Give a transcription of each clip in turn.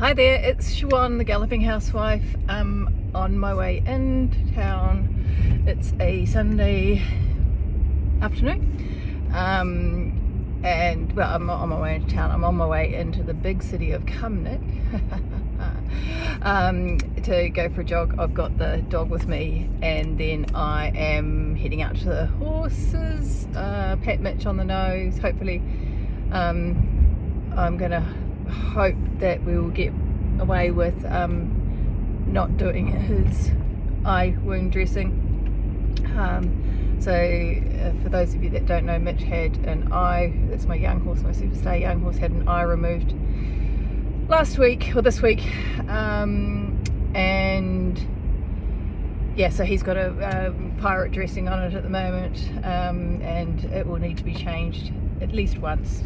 Hi there, it's Siobhan, the galloping housewife. I'm on my way into town. It's a Sunday afternoon, and well, I'm not on my way into town. I'm on my way into the big city of commute to go for a jog. I've got the dog with me, and then I am heading out to the horses. Pat Mitch on the nose. Hopefully, I'm gonna hope that we will get away with not doing his eye wound dressing. For those of you that don't know, Mitch had an eye, that's my young horse, my superstar young horse, had an eye removed last week or this week, and yeah, so he's got a pirate dressing on it at the moment, and it will need to be changed at least once.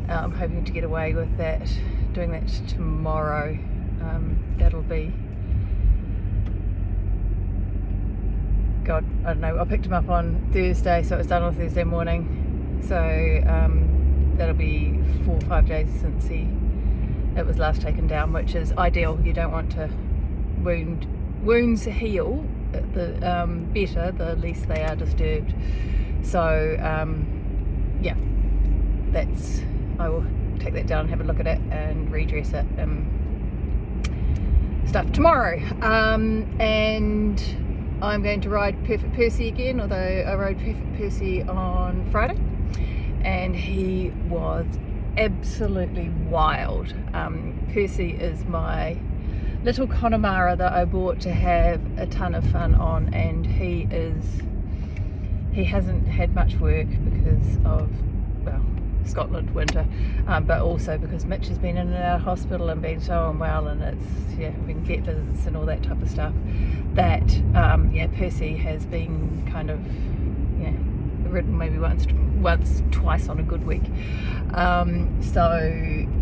I'm hoping to get away with that, doing that tomorrow. That'll be, God, I don't know, I picked him up on Thursday, so it was done on Thursday morning, so that'll be 4 or 5 days since it was last taken down, which is ideal. You don't want to wounds heal, the better the less they are disturbed. So yeah, that's, I will take that down and have a look at it and redress it stuff tomorrow. And I'm going to ride Perfect Percy again, although I rode Perfect Percy on Friday and he was absolutely wild. Percy is my little Connemara that I bought to have a ton of fun on, and he hasn't had much work because of, well, Scotland winter, but also because Mitch has been in and out of hospital and been so unwell, and it's, yeah, having vet visits and all that type of stuff, that Percy has been kind of, ridden maybe once, twice on a good week. So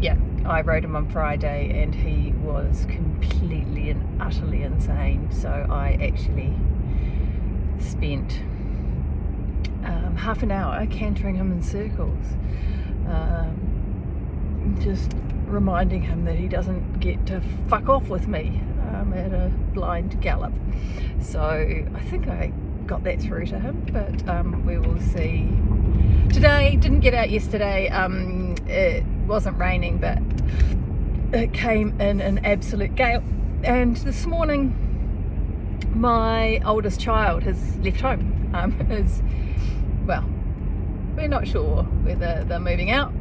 yeah, I rode him on Friday and he was completely and utterly insane. So I actually spent half an hour cantering him in circles, just reminding him that he doesn't get to fuck off with me at a blind gallop. So I think I got that through to him, but we will see. Today, didn't get out yesterday. It wasn't raining, but it came in an absolute gale, and this morning my oldest child has left home. Well, we're not sure whether they're moving out.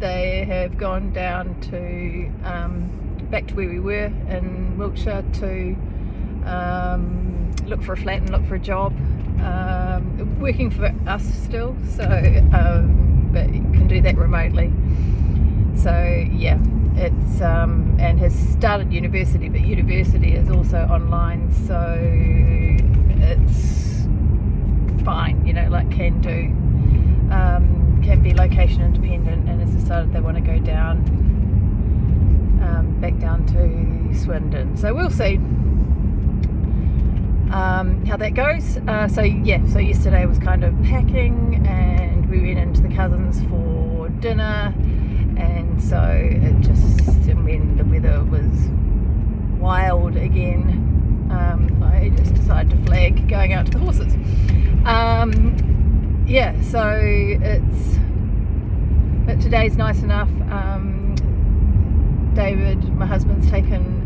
They have gone down to back to where we were in Wiltshire to look for a flat and look for a job. Working for us still, so but you can do that remotely. So yeah, it's and has started university, but university is also online, so it's fine, like can be location independent, and has decided they want to go down back down to Swindon. So we'll see how that goes. So yesterday was kind of packing, and we went into the cousins for dinner, and so it just, when the weather was wild again, I just decided to flag going out to the horses. But today's nice enough. David, my husband's taken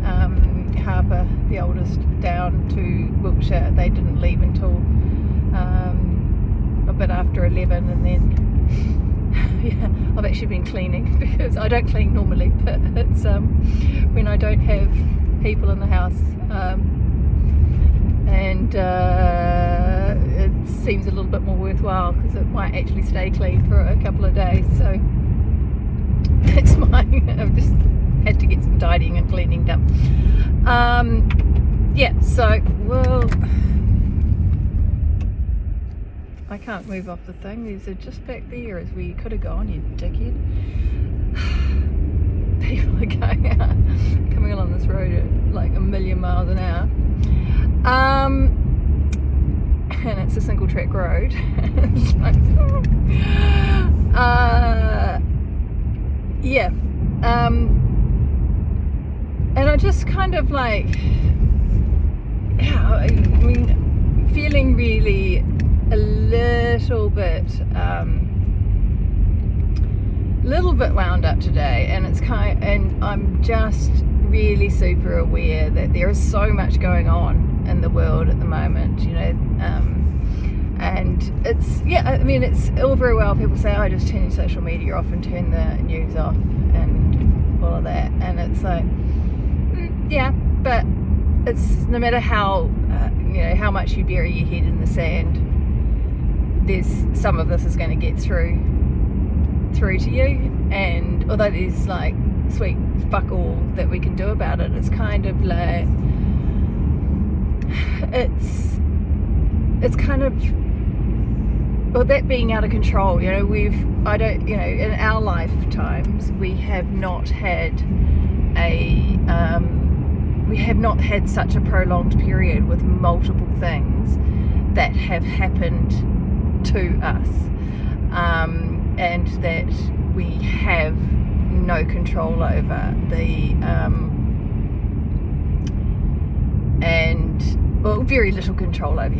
Harper, the oldest, down to Wiltshire. They didn't leave until a bit after 11, and then I've actually been cleaning, because I don't clean normally, but it's when I don't have people in the house, and it seems a little bit more worthwhile because it might actually stay clean for a couple of days. So that's mine. I've just had to get some tidying and cleaning done. So I can't move off the thing. These are just back there as we could have gone, you dickhead. People are coming along this road at like a million miles an hour. And it's a single track road. It's like, and I just kind of like, yeah, I mean, feeling really a little bit wound up today, and and I'm just really super aware that there is so much going on in the world at the moment, and it's, yeah, I mean, it's all very well people say, oh, just turn your social media off and turn the news off and all of that, and it's like, yeah, but it's no matter how how much you bury your head in the sand, there's some of this is going to get through to you, and although there's like sweet fuck all that we can do about it, it's kind of like it's kind of, well, that being out of control, in our lifetimes we have not had such a prolonged period with multiple things that have happened to us, and that we have no control over very little control over.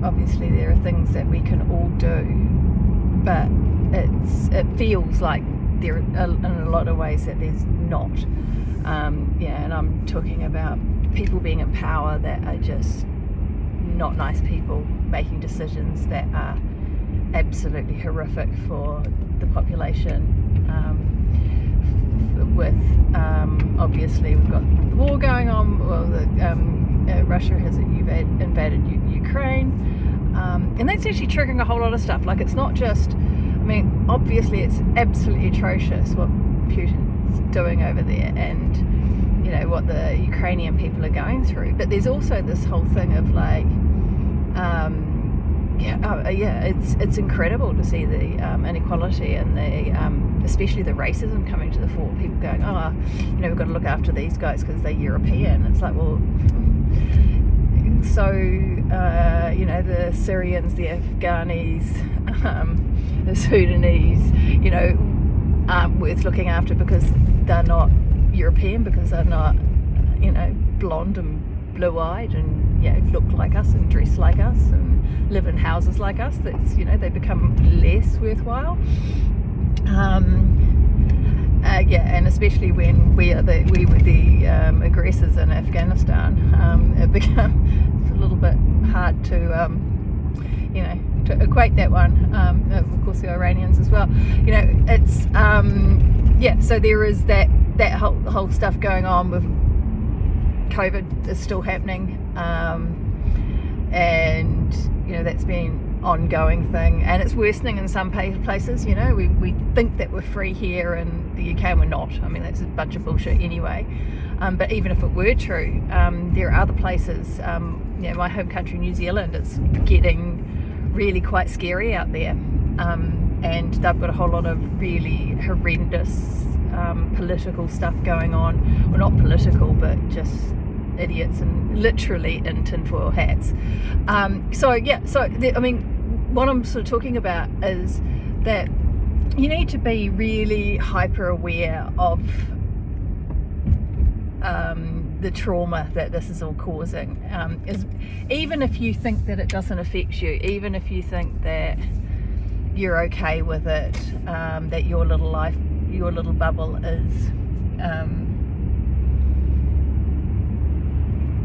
Obviously there are things that we can all do, but it feels like there in a lot of ways that there's not. And I'm talking about people being in power that are just not nice people, making decisions that are absolutely horrific for the population. Obviously we've got the war going on. Well, Russia has invaded Ukraine, and that's actually triggering a whole lot of stuff. Like, it's not just, obviously it's absolutely atrocious what Putin's doing over there, and what the Ukrainian people are going through, but there's also this whole thing of like, it's incredible to see the inequality and the especially the racism coming to the fore. People going, we've got to look after these guys because they're European. It's like, well, so the Syrians, the Afghanis, the Sudanese, aren't worth looking after because they're not European, because they're not blonde and blue-eyed and look like us and dress like us and live in houses like us. That's they become less worthwhile. And especially when we were the aggressors in Afghanistan, it becomes a little bit hard to to equate that one. Of course, the Iranians as well. It's so there is that whole stuff going on with COVID is still happening, and that's been ongoing thing, and it's worsening in some places. We think that we're free here in the UK, and we're not. That's a bunch of bullshit anyway. But even if it were true, there are other places. My home country, New Zealand, is getting really quite scary out there, and they've got a whole lot of really horrendous political stuff going on. Well, not political, but just idiots and literally in tinfoil hats. What I'm sort of talking about is that you need to be really hyper aware of the trauma that this is all causing. Even if you think that it doesn't affect you, even if you think that you're okay with it, that your little life, your little bubble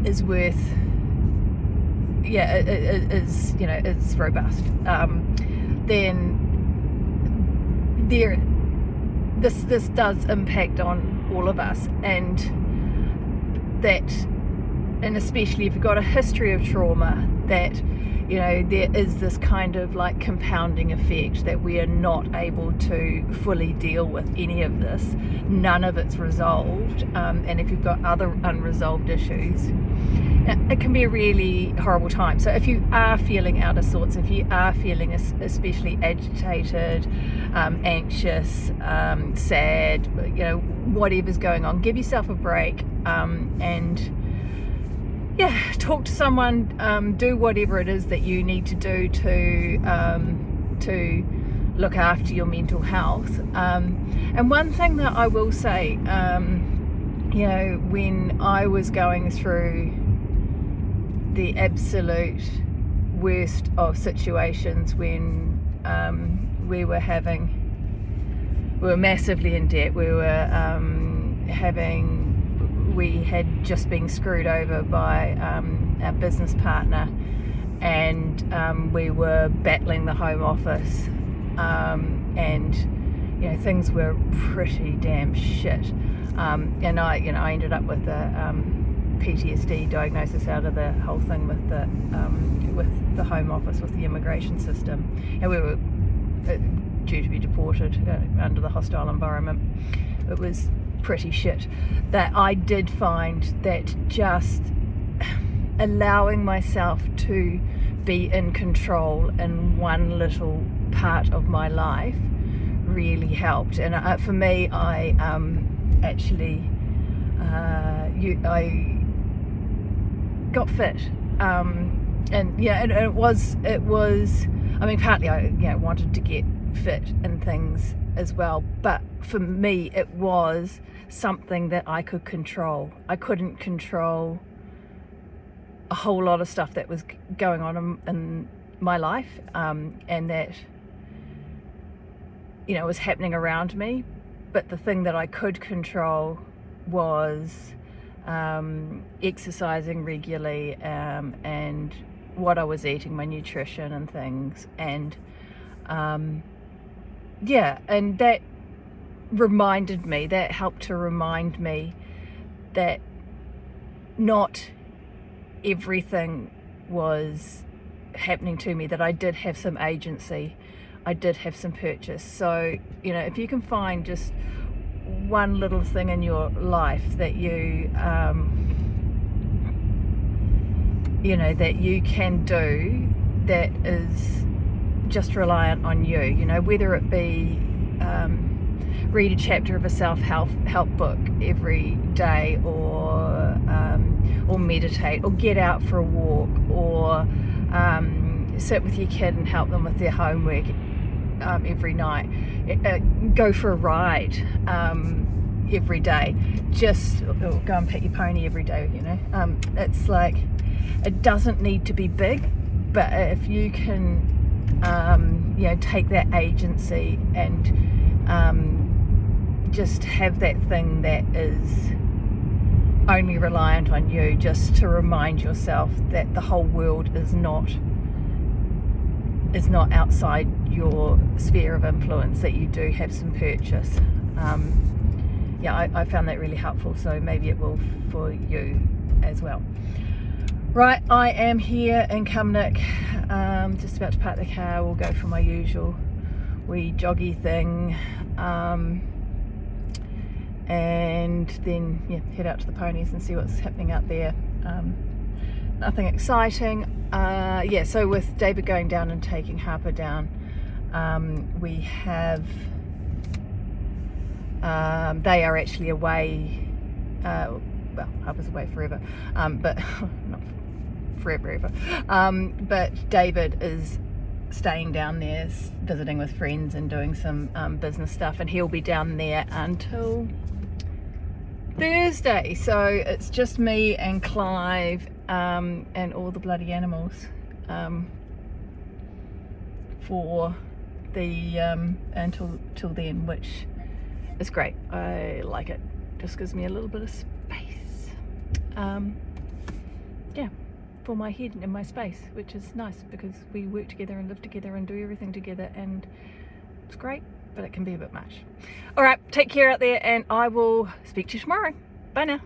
is worth, it's robust, then this does impact on all of us, and especially if you've got a history of trauma, that there is this kind of like compounding effect that we are not able to fully deal with any of this. None of it's resolved, and if you've got other unresolved issues, it can be a really horrible time. So if you are feeling out of sorts, if you are feeling especially agitated, anxious, sad, whatever's going on, give yourself a break, and talk to someone, do whatever it is that you need to do to look after your mental health. And one thing that I will say, you know, when I was going through the absolute worst of situations, when we were massively in debt, we had just been screwed over by our business partner, and we were battling the Home Office, and you know, things were pretty damn shit, and I ended up with a PTSD diagnosis out of the whole thing with the Home Office, with the immigration system, and we were due to be deported under the hostile environment. It was pretty shit. That I did find that just allowing myself to be in control in one little part of my life really helped. And for me, I got fit, and yeah, and it was. I mean, partly I wanted to get fit and things as well, but for me it was something that I could control. I couldn't control a whole lot of stuff that was going on in my life, and that was happening around me, but the thing that I could control was exercising regularly, and what I was eating, my nutrition and things, and and that helped to remind me that not everything was happening to me, that I did have some agency, I did have some purchase. So if you can find just one little thing in your life that you that you can do that is just reliant on you, whether it be read a chapter of a self-help book every day, or meditate, or get out for a walk, or sit with your kid and help them with their homework every night, go for a ride every day, just go and pet your pony every day. It's like, it doesn't need to be big, but if you can take that agency and just have that thing that is only reliant on you, just to remind yourself that the whole world is not outside your sphere of influence, that you do have some purchase. I found that really helpful, so maybe it will for you as well. Right, I am here in Commute, just about to park the car. We'll go for my usual wee joggy thing, and then head out to the ponies and see what's happening out there. Nothing exciting. So with David going down and taking Harper down, we have they are actually away, well, Harper's away forever, but not forever, but David is staying down there, visiting with friends and doing some business stuff, and he'll be down there until Thursday. So it's just me and Clive, and all the bloody animals for the until then, which is great. I like it. Just gives me a little bit of space, for my head and my space, which is nice, because we work together and live together and do everything together, and it's great, but it can be a bit much. All right, take care out there, and I will speak to you tomorrow. Bye now.